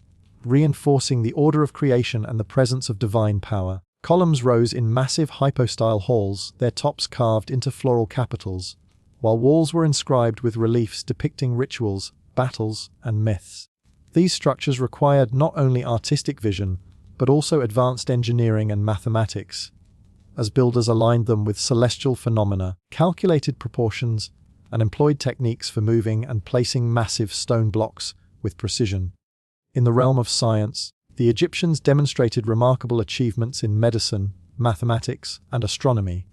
reinforcing the order of creation and the presence of divine power. Columns rose in massive hypostyle halls, their tops carved into floral capitals, while walls were inscribed with reliefs depicting rituals, battles, and myths. These structures required not only artistic vision, but also advanced engineering and mathematics, as builders aligned them with celestial phenomena, calculated proportions, and employed techniques for moving and placing massive stone blocks with precision. In the realm of science, the Egyptians demonstrated remarkable achievements in medicine, mathematics, and astronomy.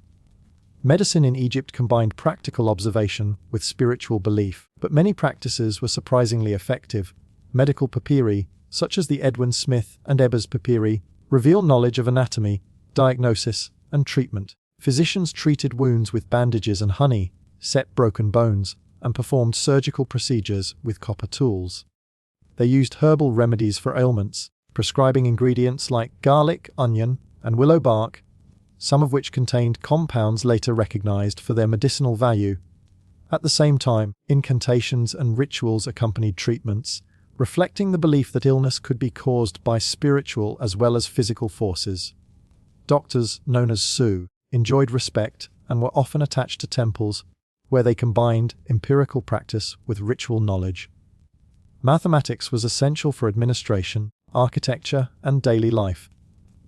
Medicine in Egypt combined practical observation with spiritual belief, but many practices were surprisingly effective. Medical papyri, such as the Edwin Smith and Ebers papyri, reveal knowledge of anatomy, diagnosis, and treatment. Physicians treated wounds with bandages and honey, set broken bones, and performed surgical procedures with copper tools. They used herbal remedies for ailments, prescribing ingredients like garlic, onion, and willow bark, some of which contained compounds later recognized for their medicinal value. At the same time, incantations and rituals accompanied treatments, reflecting the belief that illness could be caused by spiritual as well as physical forces. Doctors, known as Su, enjoyed respect and were often attached to temples, where they combined empirical practice with ritual knowledge. Mathematics was essential for administration, architecture, and daily life.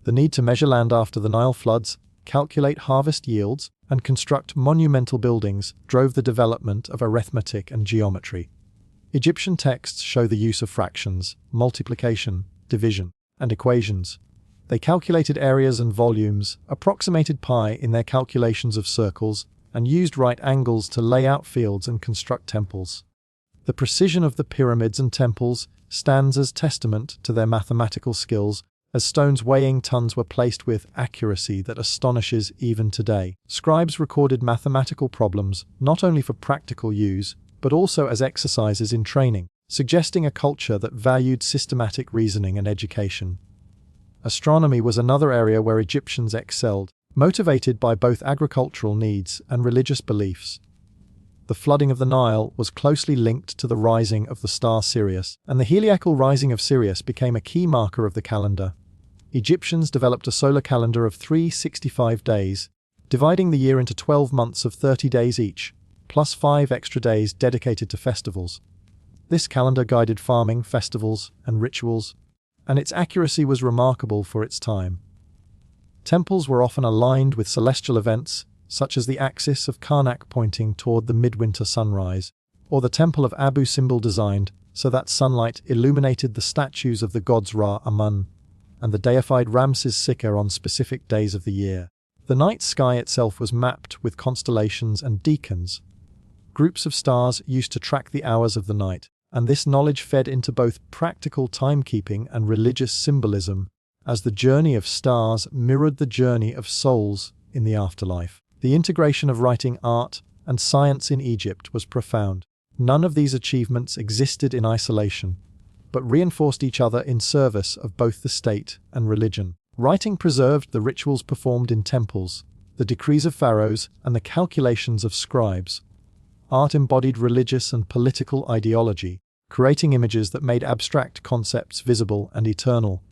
The need to measure land after the Nile floods, calculate harvest yields, and construct monumental buildings drove the development of arithmetic and geometry. Egyptian texts show the use of fractions, multiplication, division, and equations. They calculated areas and volumes, approximated pi in their calculations of circles, and used right angles to lay out fields and construct temples. The precision of the pyramids and temples stands as testament to their mathematical skills, as stones weighing tons were placed with accuracy that astonishes even today. Scribes recorded mathematical problems not only for practical use, but also as exercises in training, suggesting a culture that valued systematic reasoning and education. Astronomy was another area where Egyptians excelled, motivated by both agricultural needs and religious beliefs. The flooding of the Nile was closely linked to the rising of the star Sirius, and the heliacal rising of Sirius became a key marker of the calendar. Egyptians developed a solar calendar of 365 days, dividing the year into 12 months of 30 days each, plus 5 extra days dedicated to festivals. This calendar guided farming, festivals, and rituals, and its accuracy was remarkable for its time. Temples were often aligned with celestial events, such as the axis of Karnak pointing toward the midwinter sunrise, or the temple of Abu Simbel designed so that sunlight illuminated the statues of the gods Ra, Amun, and the deified Ramses II on specific days of the year. The night sky itself was mapped with constellations and decans. Groups of stars used to track the hours of the night, and this knowledge fed into both practical timekeeping and religious symbolism, as the journey of stars mirrored the journey of souls in the afterlife. The integration of writing, art, and science in Egypt was profound. None of these achievements existed in isolation, but reinforced each other in service of both the state and religion. Writing preserved the rituals performed in temples, the decrees of pharaohs, and the calculations of scribes. Art embodied religious and political ideology, creating images that made abstract concepts visible and eternal.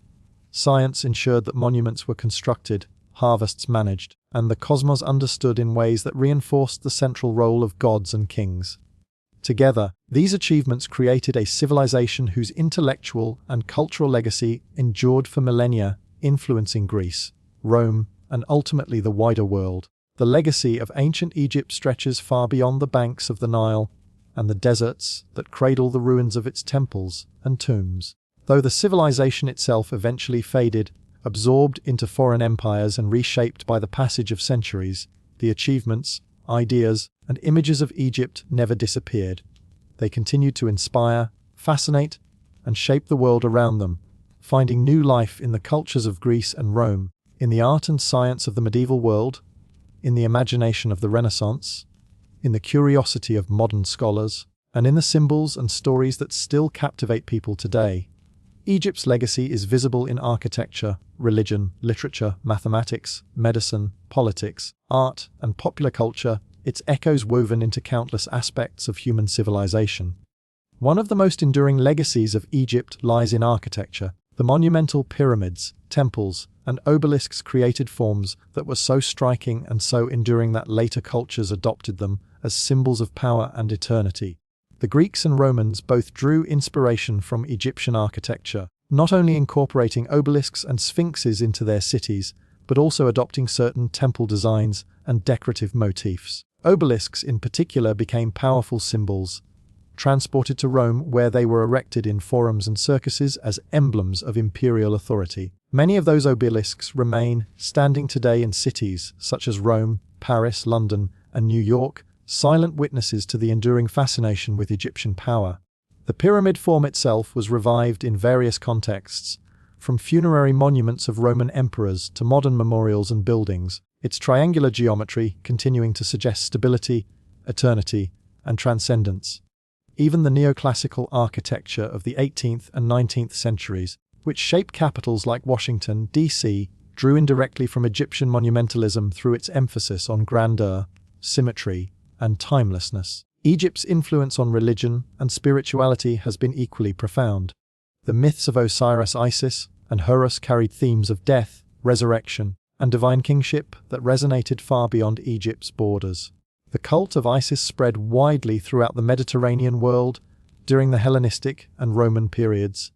Science ensured that monuments were constructed, harvests managed, and the cosmos understood in ways that reinforced the central role of gods and kings. Together, these achievements created a civilization whose intellectual and cultural legacy endured for millennia, influencing Greece, Rome, and ultimately the wider world. The legacy of ancient Egypt stretches far beyond the banks of the Nile and the deserts that cradle the ruins of its temples and tombs. Though the civilization itself eventually faded, absorbed into foreign empires and reshaped by the passage of centuries, the achievements, ideas, and images of Egypt never disappeared. They continued to inspire, fascinate, and shape the world around them, finding new life in the cultures of Greece and Rome, in the art and science of the medieval world, in the imagination of the Renaissance, in the curiosity of modern scholars, and in the symbols and stories that still captivate people today. Egypt's legacy is visible in architecture, religion, literature, mathematics, medicine, politics, art, and popular culture, its echoes woven into countless aspects of human civilization. One of the most enduring legacies of Egypt lies in architecture. The monumental pyramids, temples, and obelisks created forms that were so striking and so enduring that later cultures adopted them as symbols of power and eternity. The Greeks and Romans both drew inspiration from Egyptian architecture, not only incorporating obelisks and sphinxes into their cities, but also adopting certain temple designs and decorative motifs. Obelisks in particular became powerful symbols, transported to Rome where they were erected in forums and circuses as emblems of imperial authority. Many of those obelisks remain standing today in cities such as Rome, Paris, London, and New York, silent witnesses to the enduring fascination with Egyptian power. The pyramid form itself was revived in various contexts, from funerary monuments of Roman emperors to modern memorials and buildings, its triangular geometry continuing to suggest stability, eternity, and transcendence. Even the neoclassical architecture of the 18th and 19th centuries, which shaped capitals like Washington, D.C., drew indirectly from Egyptian monumentalism through its emphasis on grandeur, symmetry, and timelessness. Egypt's influence on religion and spirituality has been equally profound. The myths of Osiris, Isis, and Horus carried themes of death, resurrection, and divine kingship that resonated far beyond Egypt's borders. The cult of Isis spread widely throughout the Mediterranean world during the Hellenistic and Roman periods,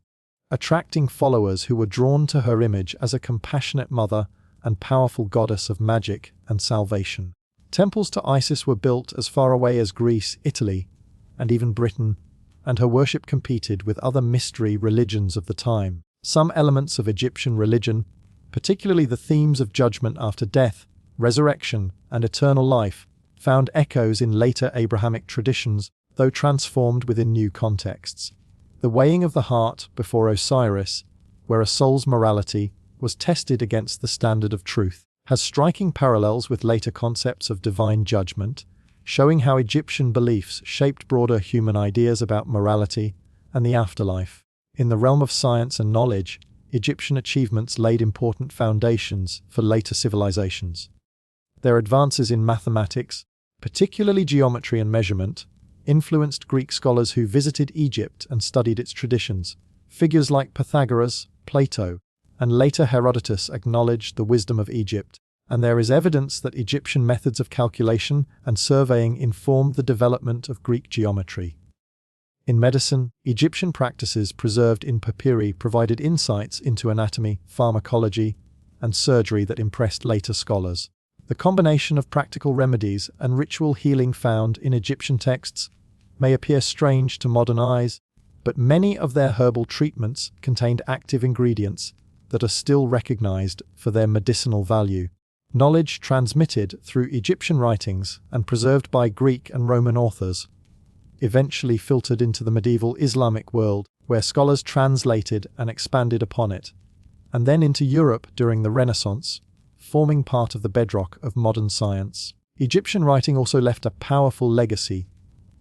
attracting followers who were drawn to her image as a compassionate mother and powerful goddess of magic and salvation. Temples to Isis were built as far away as Greece, Italy, and even Britain, and her worship competed with other mystery religions of the time. Some elements of Egyptian religion, particularly the themes of judgment after death, resurrection, and eternal life, found echoes in later Abrahamic traditions, though transformed within new contexts. The weighing of the heart before Osiris, where a soul's morality was tested against the standard of truth, has striking parallels with later concepts of divine judgment, showing how Egyptian beliefs shaped broader human ideas about morality and the afterlife. In the realm of science and knowledge, Egyptian achievements laid important foundations for later civilizations. Their advances in mathematics, particularly geometry and measurement, influenced Greek scholars who visited Egypt and studied its traditions. Figures like Pythagoras, Plato, and later Herodotus acknowledged the wisdom of Egypt, and there is evidence that Egyptian methods of calculation and surveying informed the development of Greek geometry. In medicine, Egyptian practices preserved in papyri provided insights into anatomy, pharmacology, and surgery that impressed later scholars. The combination of practical remedies and ritual healing found in Egyptian texts may appear strange to modern eyes, but many of their herbal treatments contained active ingredients that are still recognized for their medicinal value. Knowledge transmitted through Egyptian writings and preserved by Greek and Roman authors eventually filtered into the medieval Islamic world, where scholars translated and expanded upon it, and then into Europe during the Renaissance, forming part of the bedrock of modern science. Egyptian writing also left a powerful legacy.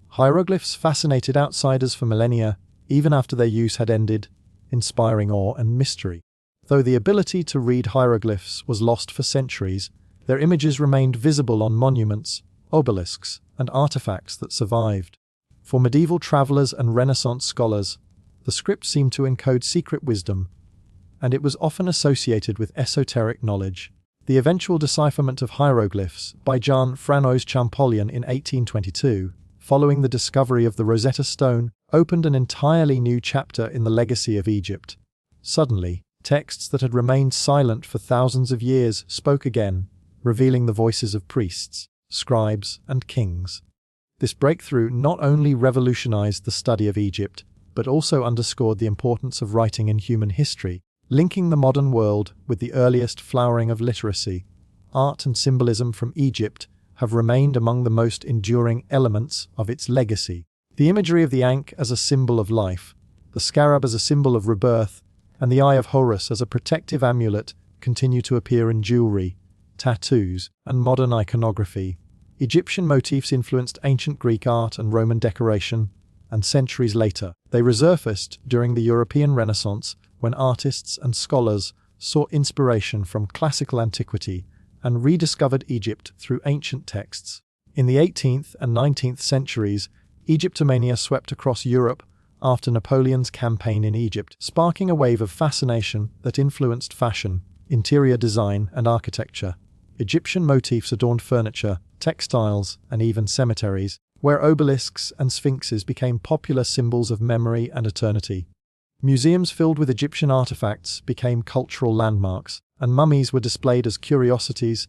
Hieroglyphs fascinated outsiders for millennia, even after their use had ended, inspiring awe and mystery. Though the ability to read hieroglyphs was lost for centuries, their images remained visible on monuments, obelisks, and artifacts that survived. For medieval travelers and Renaissance scholars, the script seemed to encode secret wisdom, and it was often associated with esoteric knowledge. The eventual decipherment of hieroglyphs by Jan Franois Champollion in 1822, following the discovery of the Rosetta Stone, opened an entirely new chapter in the legacy of Egypt. Suddenly, texts that had remained silent for thousands of years spoke again, revealing the voices of priests, scribes, and kings. This breakthrough not only revolutionized the study of Egypt, but also underscored the importance of writing in human history, linking the modern world with the earliest flowering of literacy. Art and symbolism from Egypt have remained among the most enduring elements of its legacy. The imagery of the Ankh as a symbol of life, the scarab as a symbol of rebirth, and the Eye of Horus as a protective amulet continue to appear in jewelry, tattoos, and modern iconography. Egyptian motifs influenced ancient Greek art and Roman decoration, and centuries later, they resurfaced during the European Renaissance when artists and scholars sought inspiration from classical antiquity and rediscovered Egypt through ancient texts. In the 18th and 19th centuries, Egyptomania swept across Europe after Napoleon's campaign in Egypt, sparking a wave of fascination that influenced fashion, interior design, and architecture. Egyptian motifs adorned furniture, textiles, and even cemeteries, where obelisks and sphinxes became popular symbols of memory and eternity. Museums filled with Egyptian artifacts became cultural landmarks, and mummies were displayed as curiosities,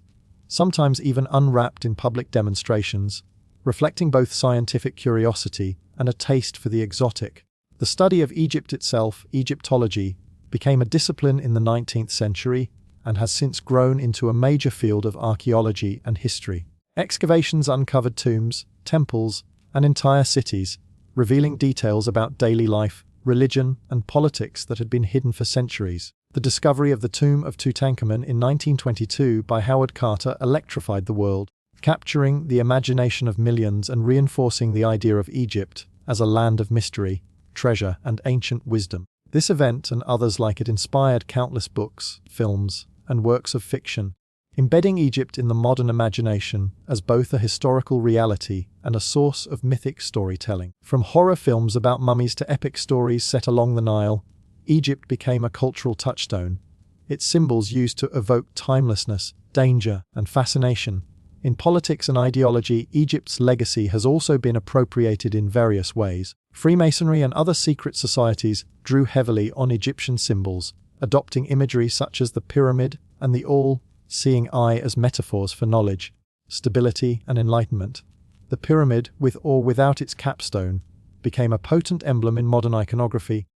sometimes even unwrapped in public demonstrations, reflecting both scientific curiosity and a taste for the exotic. The study of Egypt itself, Egyptology, became a discipline in the 19th century and has since grown into a major field of archaeology and history. Excavations uncovered tombs, temples, and entire cities, revealing details about daily life, religion, and politics that had been hidden for centuries. The discovery of the tomb of Tutankhamun in 1922 by Howard Carter electrified the world, capturing the imagination of millions and reinforcing the idea of Egypt as a land of mystery, treasure, and ancient wisdom. This event and others like it inspired countless books, films, and works of fiction, embedding Egypt in the modern imagination as both a historical reality and a source of mythic storytelling. From horror films about mummies to epic stories set along the Nile, Egypt became a cultural touchstone, its symbols used to evoke timelessness, danger, and fascination. In politics and ideology, Egypt's legacy has also been appropriated in various ways. Freemasonry and other secret societies drew heavily on Egyptian symbols, adopting imagery such as the pyramid and the all-seeing eye as metaphors for knowledge, stability, and enlightenment. The pyramid, with or without its capstone, became a potent emblem in modern iconography,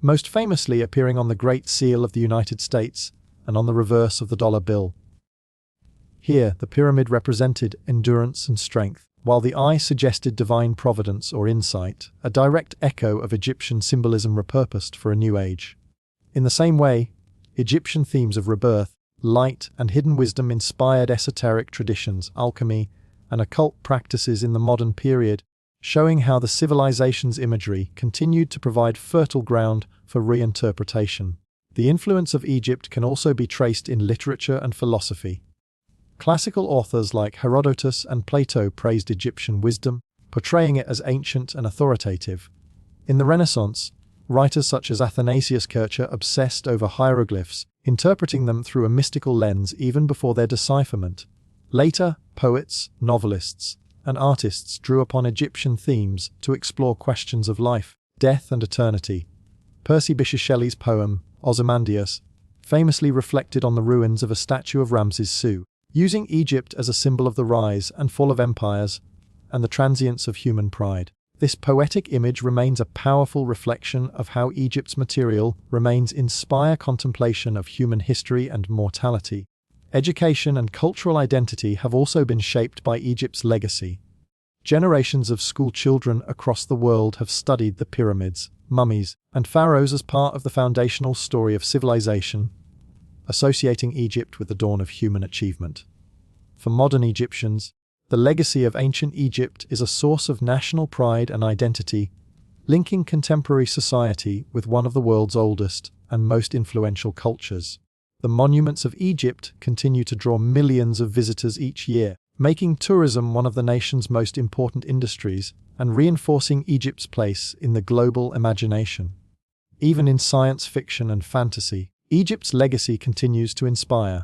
most famously appearing on the Great Seal of the United States and on the reverse of the dollar bill. Here, the pyramid represented endurance and strength, while the eye suggested divine providence or insight, a direct echo of Egyptian symbolism repurposed for a new age. In the same way, Egyptian themes of rebirth, light, and hidden wisdom inspired esoteric traditions, alchemy, and occult practices in the modern period, showing how the civilization's imagery continued to provide fertile ground for reinterpretation. The influence of Egypt can also be traced in literature and philosophy. Classical authors like Herodotus and Plato praised Egyptian wisdom, portraying it as ancient and authoritative. In the Renaissance, writers such as Athanasius Kircher obsessed over hieroglyphs, interpreting them through a mystical lens even before their decipherment. Later, poets, novelists, and artists drew upon Egyptian themes to explore questions of life, death, and eternity. Percy Bysshe Shelley's poem, Ozymandias, famously reflected on the ruins of a statue of Ramses II, using Egypt as a symbol of the rise and fall of empires and the transience of human pride. This poetic image remains a powerful reflection of how Egypt's material remains inspire contemplation of human history and mortality. Education and cultural identity have also been shaped by Egypt's legacy. Generations of school children across the world have studied the pyramids, mummies, and pharaohs as part of the foundational story of civilization, associating Egypt with the dawn of human achievement. For modern Egyptians, the legacy of ancient Egypt is a source of national pride and identity, linking contemporary society with one of the world's oldest and most influential cultures. The monuments of Egypt continue to draw millions of visitors each year, making tourism one of the nation's most important industries and reinforcing Egypt's place in the global imagination. Even in science fiction and fantasy, Egypt's legacy continues to inspire.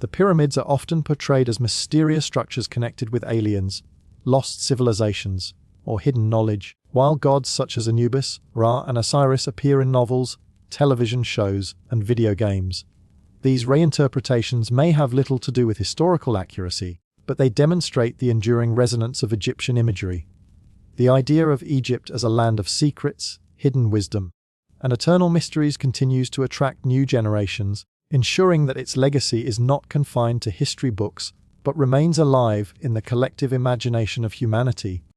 The pyramids are often portrayed as mysterious structures connected with aliens, lost civilizations, or hidden knowledge, while gods such as Anubis, Ra, and Osiris appear in novels, television shows, and video games. These reinterpretations may have little to do with historical accuracy, but they demonstrate the enduring resonance of Egyptian imagery. The idea of Egypt as a land of secrets, hidden wisdom, and eternal mysteries continues to attract new generations, ensuring that its legacy is not confined to history books, but remains alive in the collective imagination of humanity.